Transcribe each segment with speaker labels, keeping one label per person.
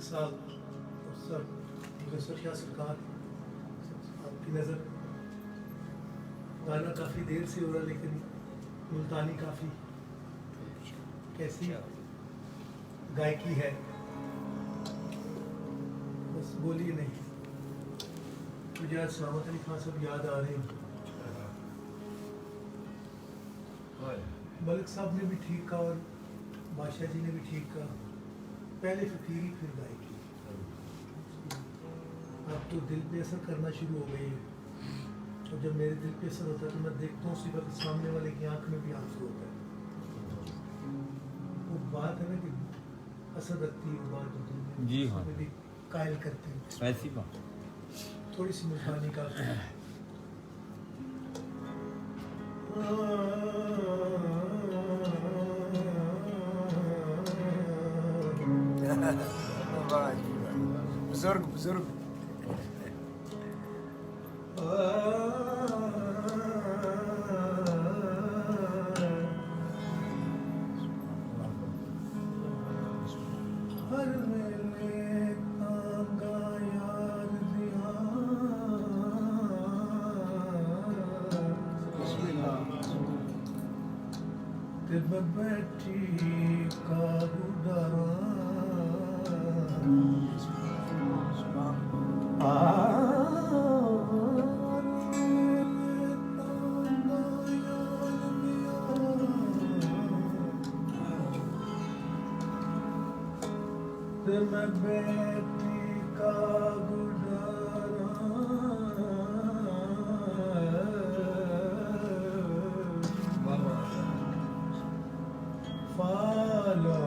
Speaker 1: साहब और सर मुदस्सर शाह सरकार, आपकी नज़र गाना काफ़ी देर से हो रहा, लेकिन मुल्तानी काफ़ी कैसी गायकी है, बस बोलिए नहीं। मुझे आज सलामत अली खान सब याद आ रहे हैं। मलिक साहब ने भी ठीक कहा और बादशाह जी ने भी ठीक कहा, पहले फकीरी फिर गायकी। अब तो दिल पे असर करना शुरू हो गई है, और जब मेरे दिल पे असर होता है तो मैं देखता हूँ उसी वक्त सामने वाले की आंख में भी आंसू होता है। वो बात है ना कि असर रखती है, वो बात होती है
Speaker 2: जी हाँ,
Speaker 1: भी कायल करते हैं।
Speaker 2: ऐसी बात
Speaker 1: थोड़ी सी मुल्तानी का
Speaker 3: बुजुर्ग बुजुर्ग
Speaker 1: हर मेले तांगा यार दिया, ते मैं बैठी काबू डरा मैं बेटी का गुजारा फाला फाला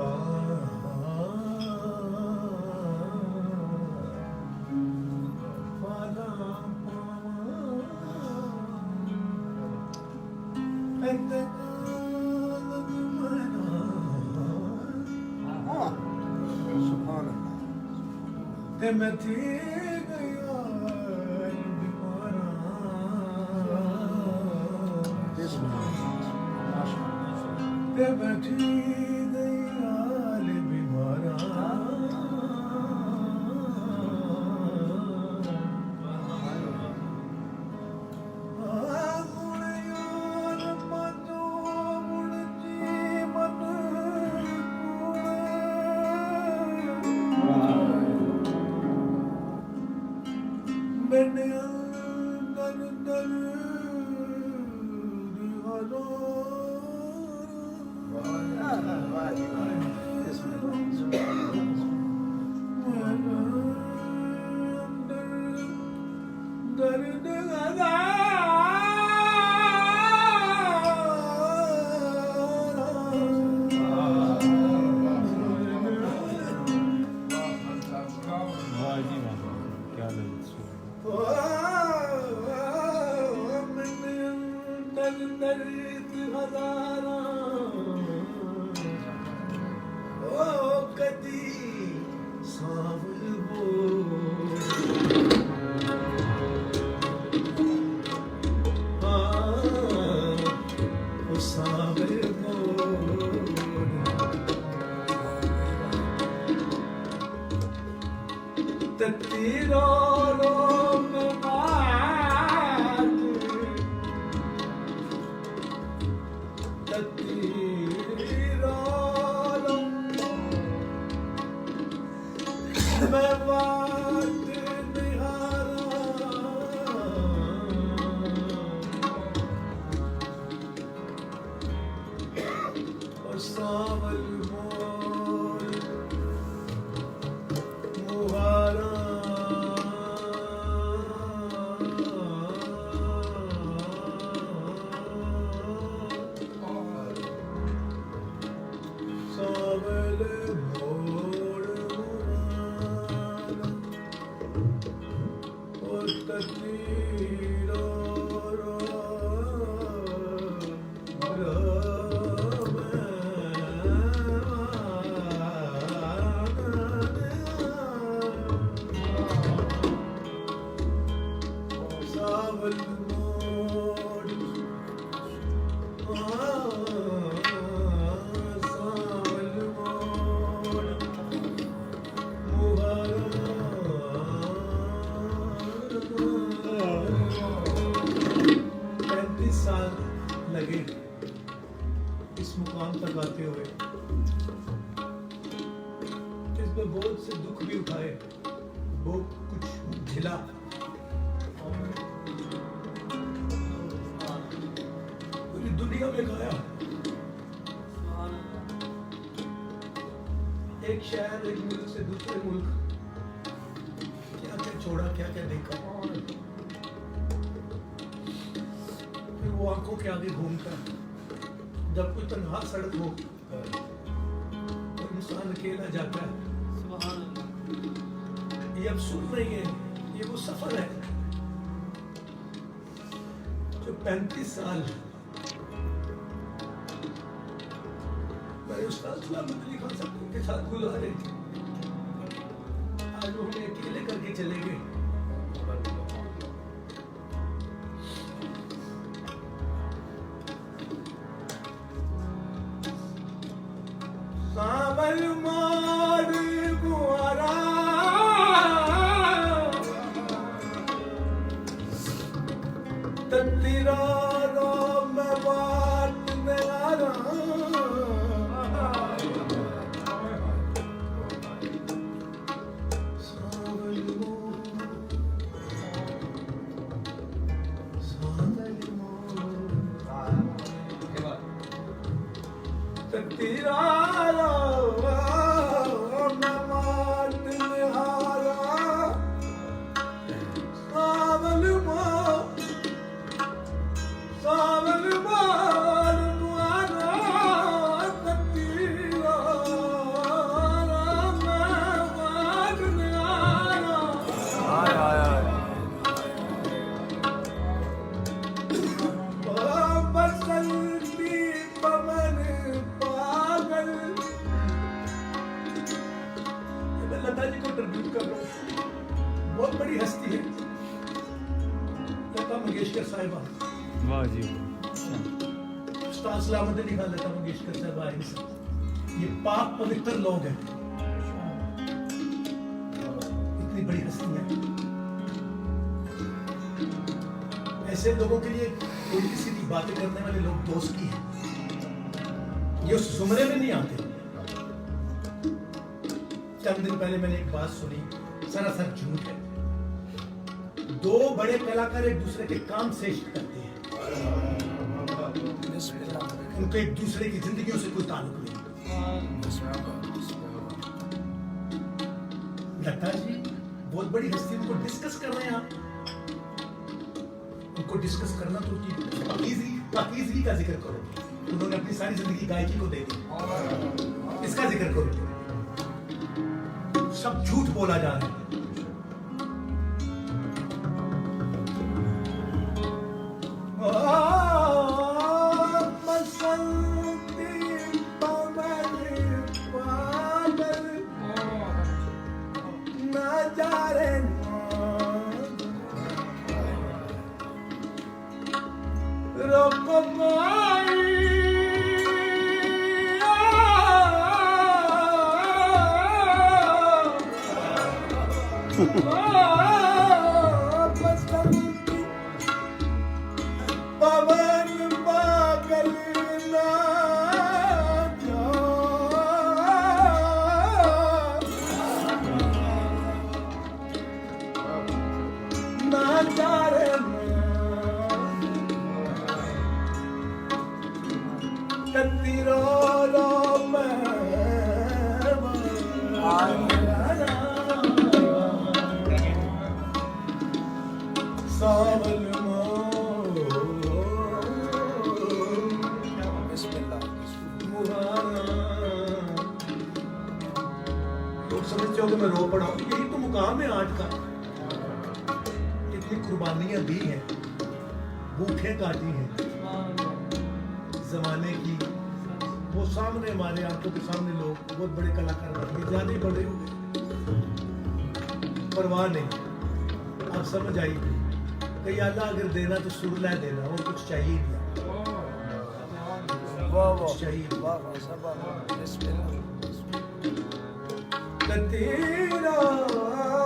Speaker 1: ते मैं थी गया बीमारा, ते मैं थी गया बीमारा, मैंने अंदर दर्द
Speaker 2: वाह जी वाह, क्या ललित स्वर।
Speaker 1: दर्द हजारा ओ कदी सावल बोल, ओ सावल बोल, तेरा मैं बात निहारा, और सावल मोर मुहारा, सावल मोर और तकदीरो सावल मोड़ सावल मोड़ मुहा होते हुए इसमें बहुत से दुख भी उठाए, बहुत कुछ झेला, पूरी दुनिया में गाया, एक शहर एक मुल्क से दूसरे मुल्क, क्या क्या छोड़ा, क्या क्या देखा, फिर वो आंखों के आगे घूमता है। जब कोई तन्हा सड़क हो तो इंसान अकेला जाता है। ये अब सुन रही है, ये वो सफर है जो 35 साल मेरे उस्ताद सलामत अली खान साहब के साथ गुजारे, आज वो हमें अकेले करके चले गए। सावल मार गुआरा तेरा राम बात नयारा, तेरा बहुत बड़ी हस्ती है लता मंगेशकर साहिबा।
Speaker 2: वाह जी
Speaker 1: उस्ताद सलामत अली खान लता मंगेशकर साहिबा है, ये पाक पवित्र लोग हैं, इतनी बड़ी हस्ती है। ऐसे लोगों के लिए उल्टी सीधी बातें करने वाले लोग दोस्ती है, ये उस जुमरे में नहीं आते। चंद दिन पहले मैंने एक बात सुनी, सरासर झूठ है। दो बड़े कलाकार एक दूसरे के काम श्रेष्ठ करते हैं, उनको एक दूसरे की जिंदगियों से कोई ताल्लुक नहीं। लता जी बहुत बड़ी हस्ती, उनको डिस्कस कर रहे हैं आप, उनको डिस्कस करना तो पाकीज़गी का जिक्र करो। उन्होंने अपनी सारी जिंदगी गायकी को दे दी, इसका जिक्र करो। सब झूठ बोला जा रहा है। समझते हो कि मैं रो पड़ा हूं, यही तो मुकाम है आज का। इतनी कुर्बानियां दी हैं, भूखें काटी हैं जमाने की, वो सामने हमारे आंखों के सामने लोग बहुत बड़े कलाकार बन गए, ज्यादा ही बड़े हो गए, परवाह नहीं। अब समझ आई कि अल्लाह अगर देना तो सुरला देना, और कुछ चाहिए नहीं, कुछ चाहिए तेरा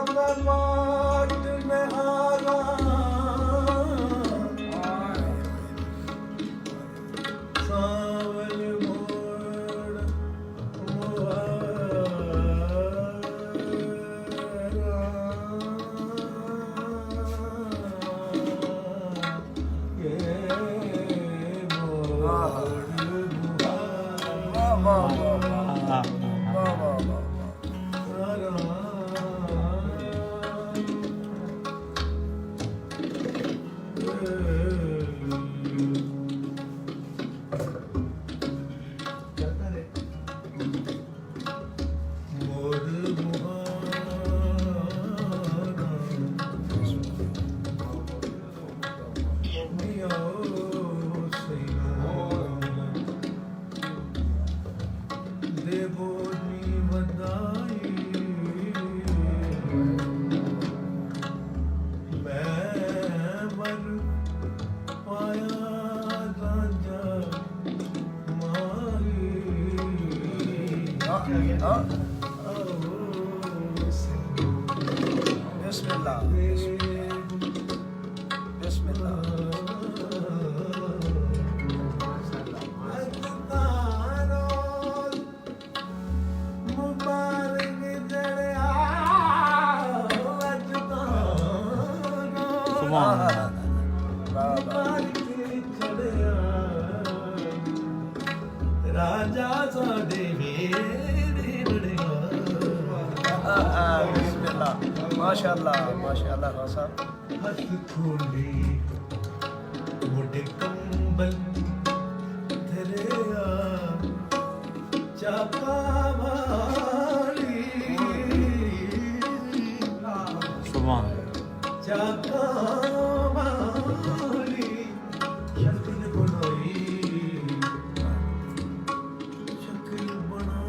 Speaker 1: ममात में आरा सावल मोर
Speaker 2: सुभान
Speaker 1: ਮਾਰ ਕੇ ਚੜਿਆ ਰਾਜਾ ਸਾਡੇ ਵੇੜੇ ਬੜਿਆ
Speaker 3: बिस्मिल्लाह माशाअल्लाह खान साहब
Speaker 1: ਹੱਥ ਖੋਲੇ ਮੋਢੇ ਕੰਬਲ ਧਰਿਆ ਚਾਕਾ ਵਾਲੀ
Speaker 2: सुभान
Speaker 1: ਚਾਕਾ ਵਾਲੀ ਸ਼ਕਲ ਬਣਾਈ ਸ਼ਕਲ ਬਣਾ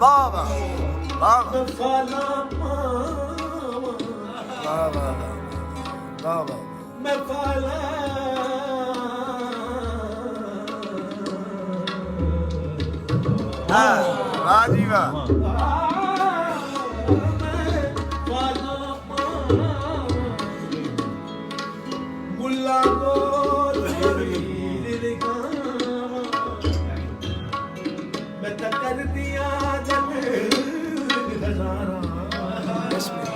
Speaker 3: बाबा बाबा बाबा बाबा
Speaker 1: मैं फाला
Speaker 3: हाँ वाह जी वाह
Speaker 1: मुल्ला को मैं कर दिया जग हजारा कर दिया जग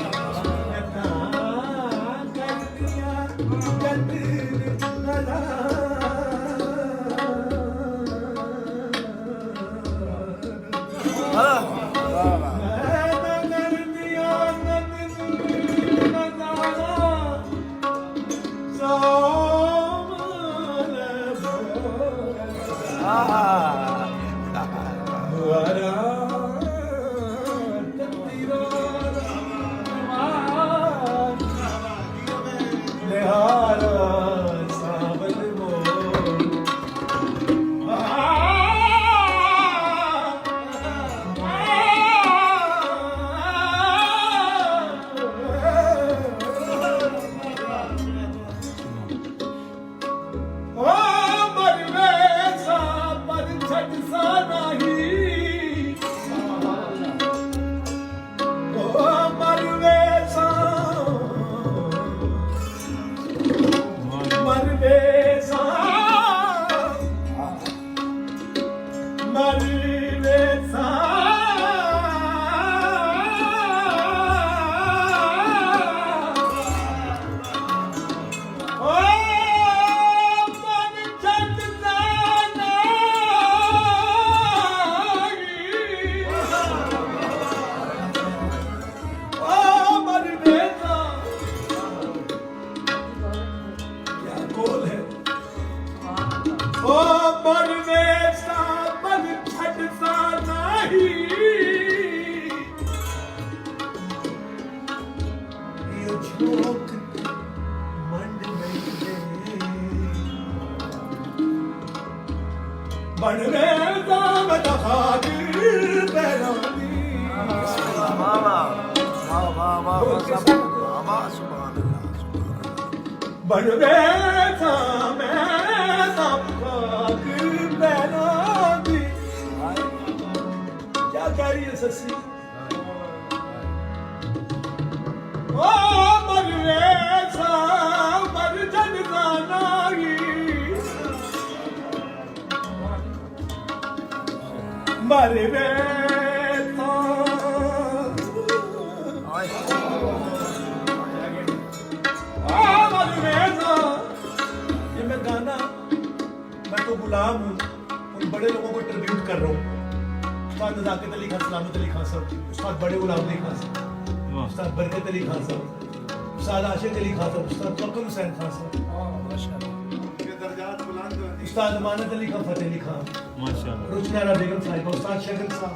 Speaker 1: उस्ताद अमानत अली खान फतेह अली खान माशाल्लाह, रुचनारा बेगम साहिबा, उस्ताद शगन साहब,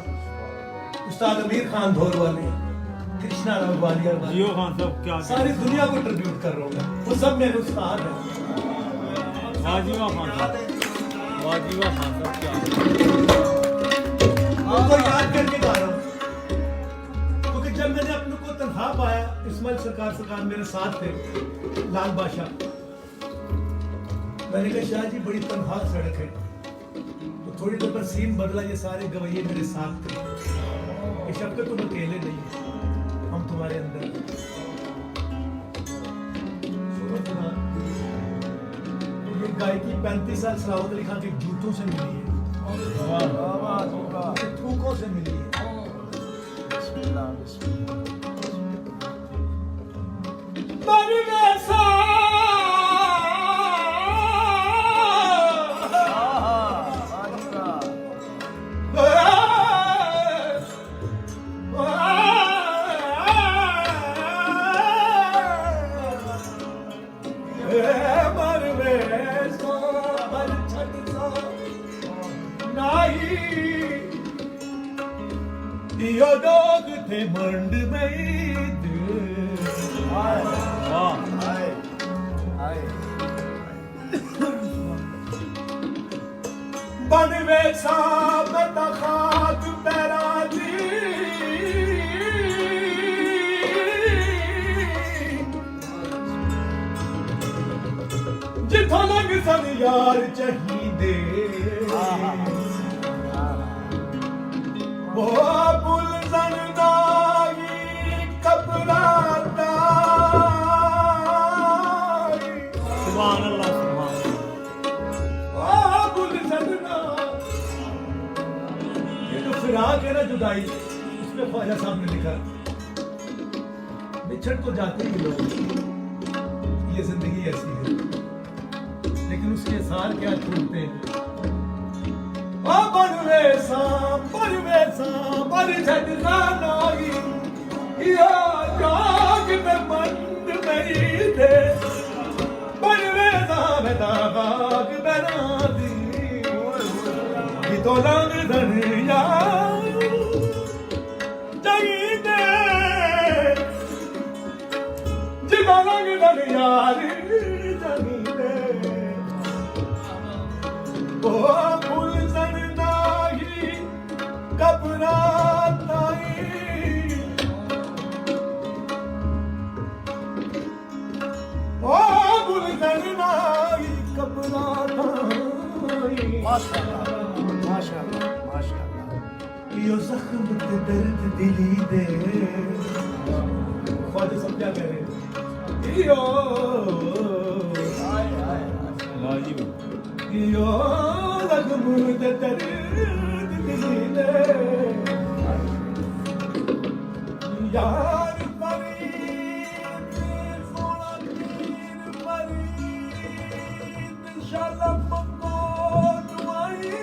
Speaker 1: उस्ताद अमीर खान धोर वाले, कृष्णा राव वालिया,
Speaker 2: जियो खान साहब, क्या
Speaker 1: सारी दुनिया को ट्रिब्यूट कर रहा हूँ मैं, वो सब मेरे उस्ताद हैं।
Speaker 2: वाजिबा खान साहब, वाजिबा खान साहब क्या
Speaker 1: उनको याद करके गा रहा हूँ। ख्वाब आया, इस्माइल सरकार मेरे साथ थे, लाल बादशाह। मैंने कहा शाह जी बड़ी तनहा सड़क है, तो थोड़ी देर पर सीन बदला, ये सारे गवैये मेरे साथ थे, ये शब्द तुम अकेले नहीं, हम तुम्हारे अंदर। सुनो, ये गायकी 35 साल सलावत अली खान के जूतों से मिली है, थूकों से मिली है।
Speaker 3: बिस्मिल्लाह, बिस्मिल्लाह।
Speaker 1: यो डोग थे मंड में
Speaker 3: हाय
Speaker 2: वाह
Speaker 3: हाय हाय।
Speaker 1: बनवे साबत खाक पैरा दी, जिथों लग सन यार चाहिए वो बुल जरदाई कबराताई।
Speaker 2: सुभान अल्लाह सुभान
Speaker 1: ओ बुल जरदा, ये जो फिराक है ना जुदाई, उसमें ख्वाजा साहब ने लिखा बिछड़ तो जाते ही लोग, ये जिंदगी ऐसी है, लेकिन उसके सार क्या छूटते हैं। बनवे साम पर झटना नाई, या जाग में मंद नहीं थे, बनवे साम दाग बना दी, कि तो लंग धनिया चाहिए, जिदा लंग धनिया चाहिए, ओ फूल सनदाही कबराताई। ओ फूल सनदाही कबराताई।
Speaker 3: माशाअल्लाह, माशाअल्लाह, माशाअल्लाह।
Speaker 1: यो जख्म ते दर्द दिली दे, ख्वाजा सब क्या कह रहे हैं? यो
Speaker 3: हाय हाय हाय।
Speaker 2: वाजिब
Speaker 1: यो जख्म ते दर्द दिली दे, यार फरीद सोना पीर फरीद शाला मंगो दुआई।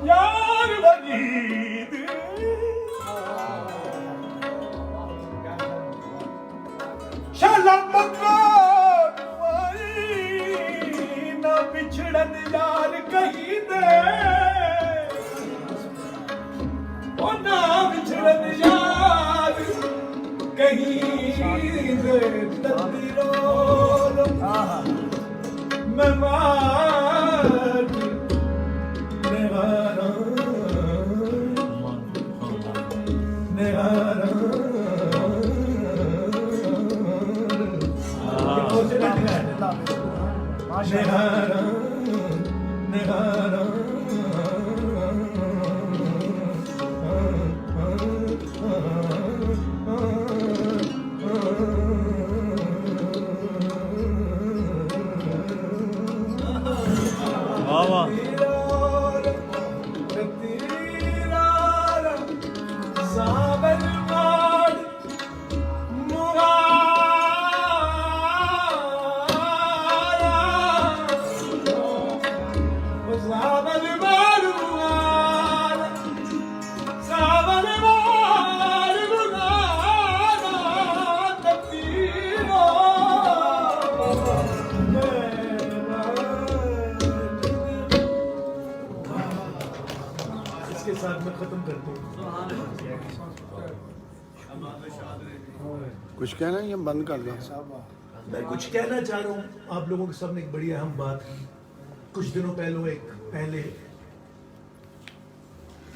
Speaker 1: यार वजीद शाला मंगो दुआई, ना बिछड़न यार कहीं दे, ओ ना बिछड़न यार कहीं दे, तकदीरों
Speaker 3: आहा।
Speaker 1: मैं मार निहारा निहारा। निहारा निहारा
Speaker 2: वाह वाह
Speaker 1: इसके साथ मैं खत्म करता हूँ।
Speaker 4: कुछ कहना है या बंद कर दो?
Speaker 1: मैं कुछ कहना चाह रहा हूँ आप लोगों के सामने। एक बड़ी अहम बात, कुछ दिनों पहले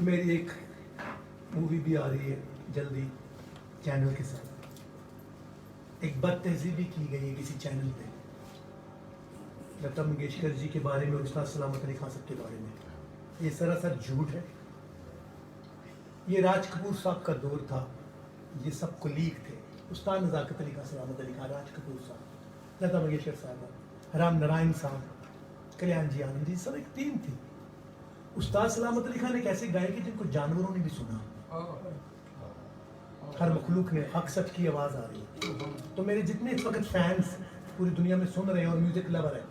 Speaker 1: मेरी एक मूवी भी आ रही है जल्दी चैनल के साथ। एक बदतहजीबी की गई है किसी चैनल पे लता मंगेशकर जी के बारे में, उस्ताद सलामत अली खान साहब के बारे में। ये सरासर झूठ है। ये राज कपूर साहब का दौर था, ये सब कुलीग थे। उस्ताद नज़ाकत अली खान, सलामत अली खान, राज कपूर साहब, लता मंगेशकर साहब, राम नारायण साहब, कल्याण जी आनंद जी, सब एक टीम थी। उस्ताद सलामत अली खान एक ऐसे गायक है जिनको जानवरों ने भी सुना, हर मखलूक ने हक सच की आवाज़ आ रही है। तो मेरे जितने इस वक्त फैंस पूरी दुनिया में सुन रहे हैं और म्यूजिक लवर है,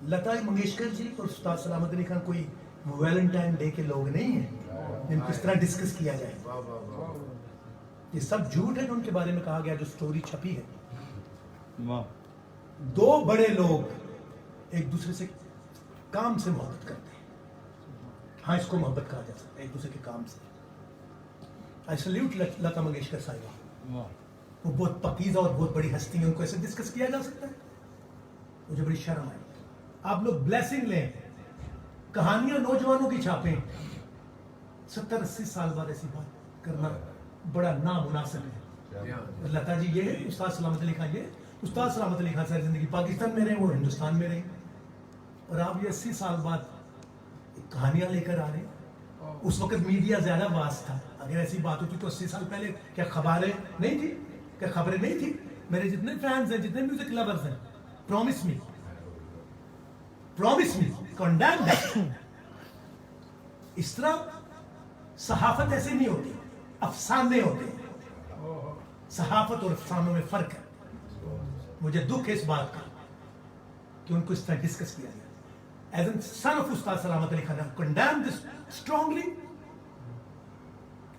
Speaker 1: लता मंगेशकर जी और उस्ताद सलामत अली खान कोई वैलेंटाइन डे के लोग नहीं हैं जिनको इस तरह डिस्कस किया जाए। ये सब झूठ है जो उनके बारे में कहा गया, जो स्टोरी छपी है।
Speaker 2: वाह।
Speaker 1: दो बड़े लोग एक दूसरे से काम से मोहब्बत करते हैं। हाँ, इसको मोहब्बत कहा जा सकता है, एक दूसरे के काम से। आई सल्यूट लता मंगेशकर साहिबा।
Speaker 2: वाह।
Speaker 1: वो बहुत पकीज़ा और बहुत बड़ी हस्ती है, उनको ऐसे डिस्कस किया जा सकता है। मुझे बड़ी शर्म आई। आप लोग ब्लेसिंग लें, कहानियां नौजवानों की छापें। 70-80 साल बाद ऐसी बात करना बड़ा नामुनासिब है। लता जी ये है, उस्ताद सलामत अली खान ये। उस्ताद सलामत अली खान सारी जिंदगी पाकिस्तान में रहे, वो हिंदुस्तान में रहे, और आप ये 80 साल बाद कहानियां लेकर आ रहे हैं। उस वक्त मीडिया ज्यादा वास्ट था। अगर ऐसी बात होती तो 80 साल पहले क्या खबरें नहीं थी? क्या खबरें नहीं थी? मेरे जितने फैंस हैं, जितने म्यूजिक लवर्स हैं, प्रॉमिस मी, कंडेम दैट। इस तरह सहाफत ऐसे नहीं होती, अफसाने होते हैं। सहाफत और अफसानों में फर्क है। मुझे दुख है इस बात का कि उनको इस तरह डिस्कस किया गया। एज एन सन ऑफ उस्ताद सलामत Ali Khan, condemn this strongly.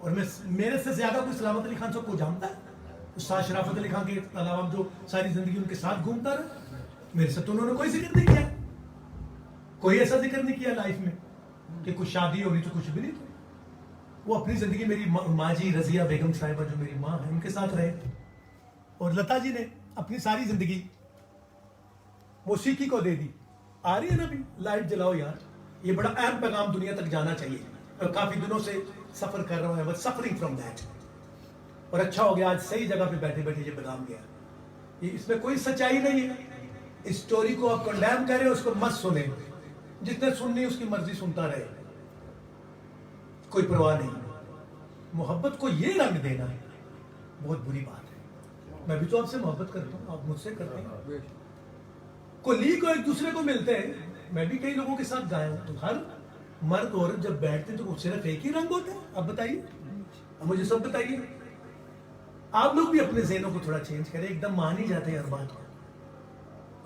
Speaker 1: और मेरे से ज्यादा कोई सलामत अली खान साहब को जानता है? उस्ताद शराफत अली खान के अलावा जो सारी जिंदगी उनके साथ घूमता रहा, मेरे से तो उन्होंने कोई जिक्र नहीं किया। कोई ऐसा जिक्र नहीं किया लाइफ में कि कुछ शादी हो रही तो कुछ भी नहीं। वो अपनी जिंदगी मेरी माँ जी रजिया बेगम साहिबा जो मेरी माँ है उनके साथ रहे, और लता जी ने अपनी सारी जिंदगी मौसीकी को दे दी। आ रही है ना, भी लाइट जलाओ यार। ये बड़ा अहम पैगाम दुनिया तक जाना चाहिए, और काफी दिनों से सफर कर रहा हूं, सफरिंग फ्रॉम दैट। और अच्छा हो गया आज सही जगह पे बैठे बैठे ये पैगाम गया। ये इसमें कोई सच्चाई नहीं है। इस स्टोरी को आप कंडेम करें, उसको मत सुने। जितने सुननी उसकी मर्जी सुनता रहे, कोई परवाह नहीं। मोहब्बत को ये रंग देना बहुत बुरी बात है। मैं भी तो आपसे मोहब्बत करता हूँ, आप मुझसे करते हैं। कोलीग को एक दूसरे को मिलते हैं। मैं भी कई लोगों के साथ गाया हूं, तो हर मर्द औरत जब बैठते हैं तो सिर्फ एक ही रंग होता है। अब बताइए, अब मुझे सब बताइए। आप लोग भी अपने ज़हनों को थोड़ा चेंज करें। एकदम मान ही जाते हैं हर बात को,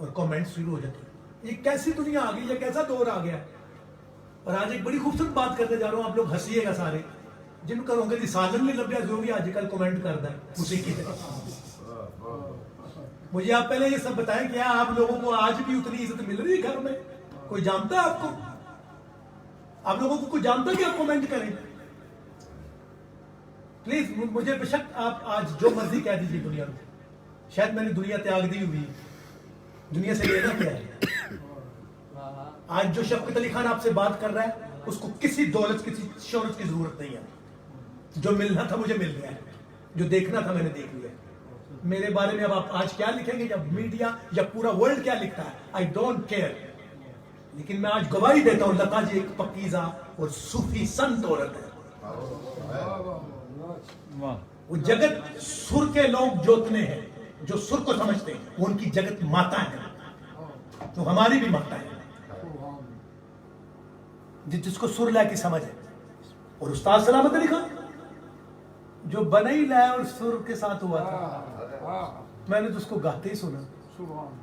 Speaker 1: और कमेंट शुरू हो जाते हैं। ये कैसी दुनिया आ गई, ये कैसा दौर आ गया। और आज एक बड़ी खूबसूरत बात करने जा रहा हूं, आप लोग हंसीएगा सारे। जिन करोगे जी सालन नहीं लभ्या, जो भी आजकल कमेंट करता है उसी की तरह। मुझे आप पहले ये सब बताएं, क्या आप लोगों को आज भी उतनी इज्जत मिल रही है घर में? कोई जानता है आपको? आप लोगों को कोई जानता है कि आप कमेंट करें? प्लीज मुझे बेशक आप आज जो मर्जी कह दीजिए दुनिया में। शायद मैंने दुनिया त्याग दी हुई, दुनिया से लेना क्या है। आज जो शफकत अली खान आपसे बात कर रहा है, उसको किसी दौलत, किसी शोहरत की जरूरत नहीं है। जो मिलना था मुझे मिल गया है, जो देखना था मैंने देख लिया। मेरे बारे में अब आप आज क्या लिखेंगे, या मीडिया या पूरा वर्ल्ड क्या लिखता है, आई डोंट केयर। लेकिन मैं आज गवाही देता हूं, लता जी एक पकीज़ा और सूफी संत औरत है। वो जगत सुर के लोग जोतने हैं, जो सुर को समझते हैं, वो उनकी जगत माता है, जो हमारी भी माता है, जिसको सुर लाए की समझ है। और उस्ताद सलामत अली खान जो बनई लाए और सुर के साथ हुआ था, मैंने तो उसको गाते ही सुना।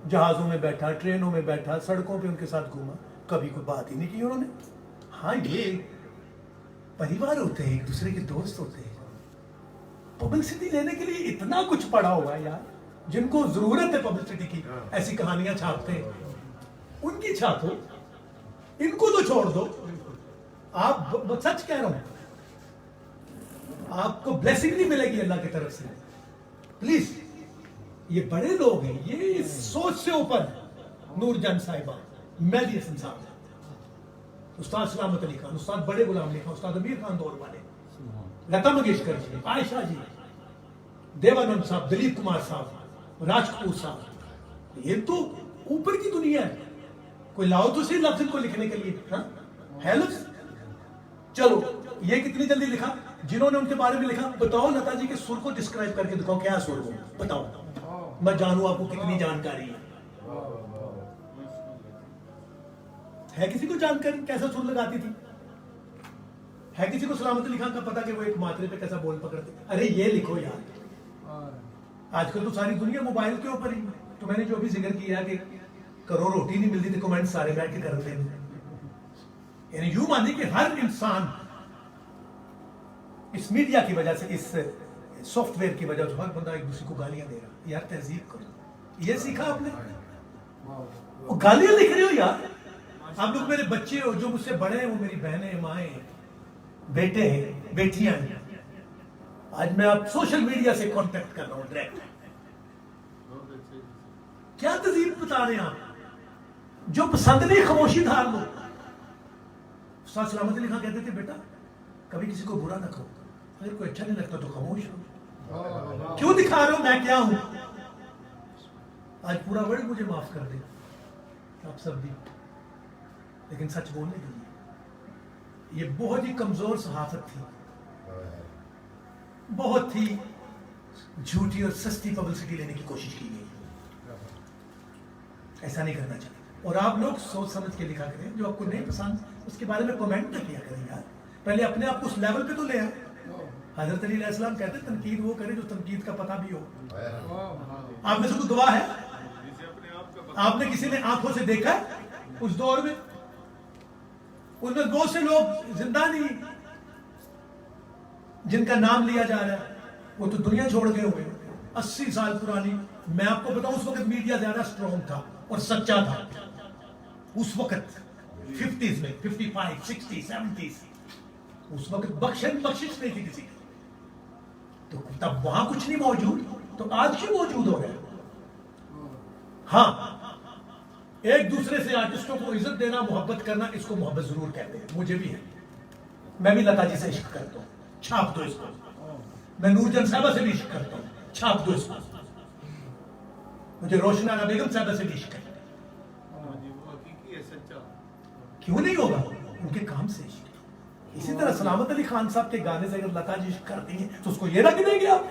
Speaker 1: जहाजों में बैठा, ट्रेनों में बैठा, सड़कों पे उनके साथ घूमा, कभी कोई बात ही नहीं की उन्होंने। हाँ, ये परिवार होते हैं, एक दूसरे के दोस्त होते हैं। पब्लिसिटी लेने के लिए इतना कुछ पड़ा हुआ है यार। जिनको जरूरत है पब्लिसिटी की, ऐसी कहानियां छापते हैं, उनकी छापो, इनको तो छोड़ दो। आप सच कह रहा हूं, आपको ब्लेसिंग नहीं मिलेगी अल्लाह की तरफ से। प्लीज, ये बड़े लोग हैं, ये सोच से ऊपर। नूरजहान साहिबा, मेहदी हसन साहब, उस्ताद सलामत अली खान, उस्ताद बड़े गुलाम अली खान, उस्ताद अमीर खान दौर वाले, लता मंगेशकर जी, आयशा जी, देवानंद साहब, दिलीप कुमार साहब, राज कपूर साहब, ये तो ऊपर की दुनिया है। कोई लाओ तो सही लफ्ज को लिखने के लिए। हाँ? है लफ्ज? चलो, ये कितनी जल्दी लिखा जिन्होंने उनके बारे में लिखा। बताओ लता जी के सुर को डिस्क्राइब करके दिखाओ, क्या सुर हो, बताओ, मैं जानू आपको कितनी जानकारी है किसी को जानकारी कैसा सुर लगाती थी? है किसी को सलामत अली खान का पता कि वो एक मात्रे पे कैसा बोल पकड़ते? अरे ये लिखो यार, आजकल तो सारी दुनिया मोबाइल के ऊपर ही। तो मैंने जो भी जिक्र किया कि करो रोटी नहीं मिलती तो कमेंट सारे बैठ के करते हैं, यानी यूं मानिए कि हर इंसान इस मीडिया की वजह से, इस सॉफ्टवेयर की वजह से हर बंदा एक दूसरे को गालियां दे रहा। यार तहजीब करो, ये सीखा आपने? वो गालियां लिख रहे हो यार। आप लोग मेरे बच्चे हो, जो मुझसे बड़े हैं वो मेरी बहनें, माएँ, बेटे हैं, बेटियां हैं। आज मैं आप सोशल मीडिया से कांटेक्ट कर रहा हूं डायरेक्ट। क्या तहजीब बता रहे हैं आप? जो पसंद नहीं खामोशी धार लो। उस्ताद सलामत अली खान कहते थे, बेटा कभी किसी को बुरा ना कहो, अगर कोई अच्छा नहीं लगता तो खामोश हो। क्यों दिखा रहे हो मैं क्या हूं? आज पूरा वर्ल्ड मुझे माफ कर दे, आप सब भी, लेकिन सच बोलने के लिए ये बहुत ही कमजोर सहाफत थी, बहुत ही झूठी और सस्ती पब्लिसिटी लेने की कोशिश की गई। ऐसा नहीं करना चाहिए। और आप लोग सोच समझ के लिखा करें, जो आपको नहीं पसंद उसके बारे में कमेंट ना किया करें यार। पहले अपने आप को उस लेवल पे तो ले आए। हजरत अली अलैहिस्सलाम कहते हैं, तनकीद वो करे जो तनकीद का पता भी हो। आप में से कोई गवाह है? आपने किसी ने आंखों से देखा उस दौर में? उनमें बहुत से लोग जिंदा नहीं जिनका नाम लिया जा रहा है, वो तो दुनिया छोड़ गए हुए। 80 साल पुरानी, मैं आपको बताऊं उस वक्त मीडिया ज्यादा स्ट्रॉन्ग था और सच्चा था। उस वक्त 50s में, 55, 60, 70s, उस वक्त बख्शिश नहीं थी किसी की। तो तब वहां कुछ नहीं मौजूद, तो आज क्यों मौजूद हो गया? हाँ, एक दूसरे से आर्टिस्टों को इज्जत देना, मोहब्बत करना, इसको मोहब्बत जरूर कहते हैं। मुझे भी है, मैं भी लता जी से इश्क करता हूं, छाप दो इसको। मैं नूरजहान साहिबा से भी इश्क करता हूं, छाप दो इसको। मुझे रोशना बेगम साहिबा से भी इश्क है। क्यों नहीं होगा? उनके काम से इश्क। इसी तरह सलामत अली खान साहब के गाने से अगर लता जी इश्क करती हैं तो उसको ये रख देंगे आप?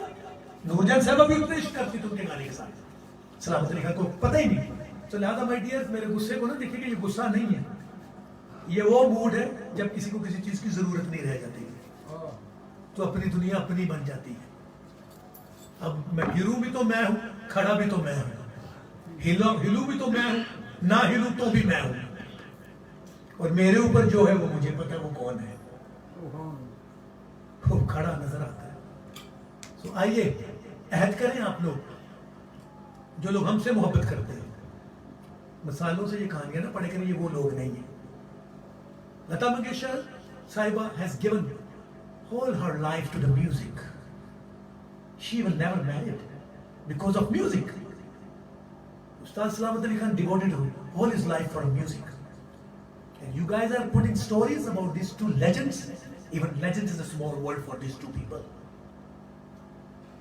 Speaker 1: नूरजहान साहिबा भी उतने इश्क करती थी उनके गाने के साथ, सलामत अली खान को पता ही नहीं। तो लिहाजा माय डियर, मेरे गुस्से को ना देखिए, ये गुस्सा नहीं है, ये वो मूड है जब किसी को किसी चीज की जरूरत नहीं रह जाती है, तो अपनी दुनिया अपनी बन जाती है। अब मैं गिरूं भी तो मैं हूं, खड़ा भी तो मैं हूं, हिलू भी तो मैं हूं, ना हिलू तो भी मैं हूं, और मेरे ऊपर जो है वो मुझे पता है वो कौन है, वो खड़ा नजर आता है। तो आइए अहद करें आप लोग, जो लोग हमसे मोहब्बत करते हैं, मिसालों से ये कहानियां ना पढ़े करें, ये वो लोग नहीं है। लता मंगेशकर साहिबा has given all her life to the music. She will never marry because of music. Ustad Salamat Ali Khan devoted all his life for music. And you guys are putting stories about these two legends. Even legends is a small word for these two people.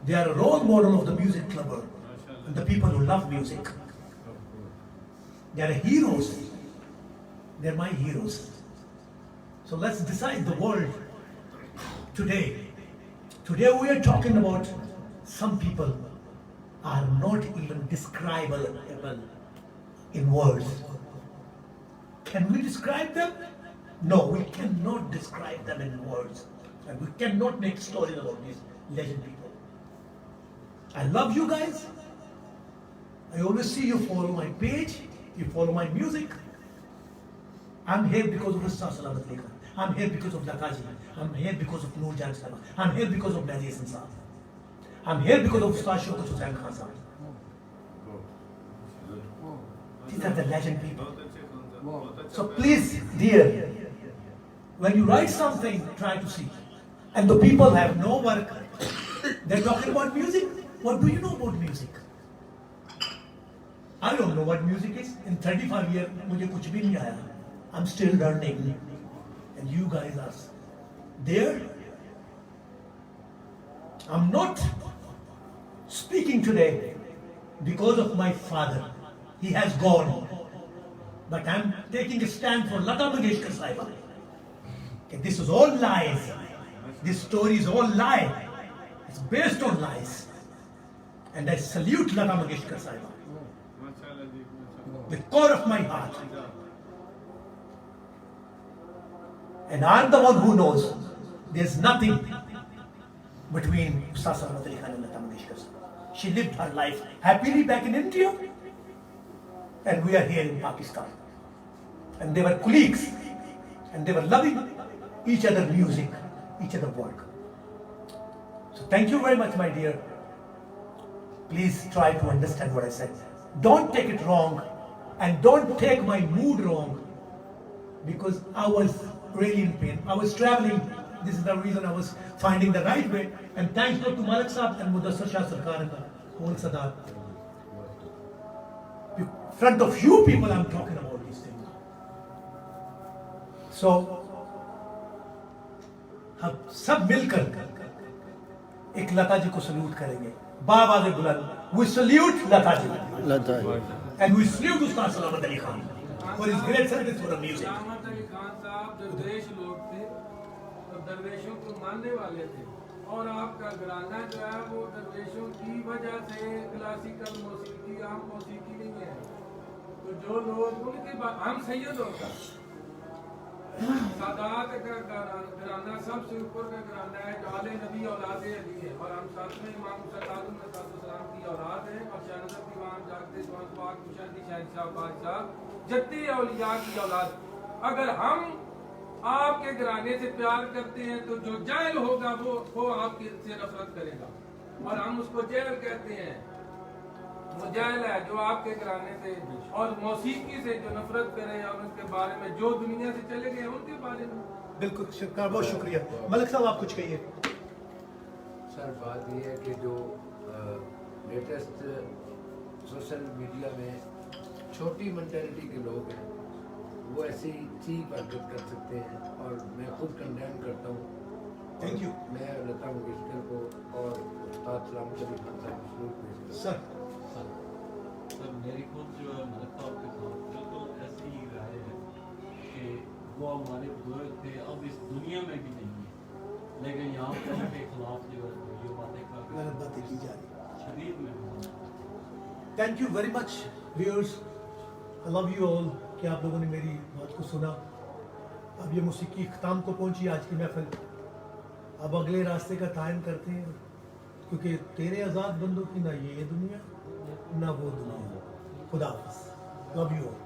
Speaker 1: They are a role model of the music lover and the people who love music. They are heroes. They are my heroes. So let's decide the world today. Today we are talking about some people are not even describable in words. Can we describe them? No, we cannot describe them in words. And we cannot make stories about these legend people. I love you guys. I always see you follow my page, you follow my music. I'm here because of Ustad Salamat Ali Khan. I'm here because of Lata ji. I'm here because of Nurjahn Sahiba. I'm here because of Mehdi Hasan Saab. I'm here because of Ustad Shaukat Hussain Khan Saab. These are the legend people. So please, dear, when you write something, try to see. and the people have no work. They're talking about music. What do you know about music? I don't know what music is. In 35 years, मुझे कुछ भी नहीं आया. I'm still learning, and you guys are there. I'm not speaking today because of my father. He has gone. But I'm taking a stand for Lata Mangeshkar Sahiba. Okay, this is all lies. This story is all lie. It's based on lies. And I salute Lata Mangeshkar Sahiba with core of my heart. And I'm the one who knows there's nothing between Ustaz Salawat Ali Khan and Lata Mangeshkar Sahiba. She lived her life happily back in India, and we are here in Pakistan. And they were colleagues, and they were loving each other music, each other work. So thank you very much, my dear. Please try to understand what I said. Don't take it wrong, and don't take my mood wrong, because I was really in pain. I was traveling. This is the reason I was finding the right way. And thanks to Malik Saab and Mudassar Shah Sarkar and the whole Sadar. In front of you people I'm talking about these things. So, हम सब मिलकर एक लता जी को salute करेंगे. बाबा ने बुलंद. We salute Lata ji.
Speaker 4: लता है.
Speaker 1: And we salute Ustaz Salawat Ali Khan for his great service for the music.
Speaker 5: सलामत अली खान साहब दरवेश लोग थे और दरवेशों को मानने वाले थे, और आपका घराना जो है वो दरवेशों की वजह से क्लासिकल मौसीकी, आम मौसीकी नहीं है. तो जो लोग उनके हम सैयदों का सादात का घराना सबसे ऊपर का घराना है, जो आले नबी औलाद अली है, और हम साथ में इमाम सल्लल्लाहु की औलाद है, और शाहनज़र दीवान जागते जवान पाक मुशर्रफ शहंशाह बादशाह जद्दी औलिया की औलाद. अगर हम आपके घराने से प्यार करते हैं तो जो जाहिल होगा वो आपके से नफरत करेगा, और हम उसको जाहिल कहते हैं. वो जाहिल है जो आपके घराने से और मौसीकी से जो नफरत करे, और उनके बारे में जो दुनिया से चले गए उनके बारे में.
Speaker 1: बिल्कुल शुक्रिया, बहुत शुक्रिया. मलिक साहब आप कुछ कहिए.
Speaker 6: सर बात ये है कि जो लेटेस्ट सोशल मीडिया में छोटी मेंटेलिटी के लोग हैं वो ऐसी चीप हरकत कर सकते हैं, और मैं खुद कंडेम करता हूँ.
Speaker 1: Thank you.
Speaker 6: मैं लता मंगेशकर को और उस्ताद सलामत अली खान साहब को सल्यूट पेश करता
Speaker 1: सर
Speaker 2: सर मेरी खुद जो है मलिक साहब के साथ बिल्कुल ऐसी ही राय है कि वो हमारे बुजुर्ग थे, अब इस दुनिया में भी नहीं है, लेकिन यहाँ पर उनके खिलाफ जो है ये बातें
Speaker 1: गलत बातें की जा रही है.
Speaker 2: शरीर में
Speaker 1: thank you very much viewers. I love you all कि आप लोगों ने मेरी बात को सुना. अब ये मौसीकी ख़त्म को पहुंची आज की महफिल. अब अगले रास्ते का तायन करते हैं, क्योंकि तेरे आज़ाद बंदों की ना ये दुनिया ना वो दुनिया. खुदा हाफ़िज़. Love you all.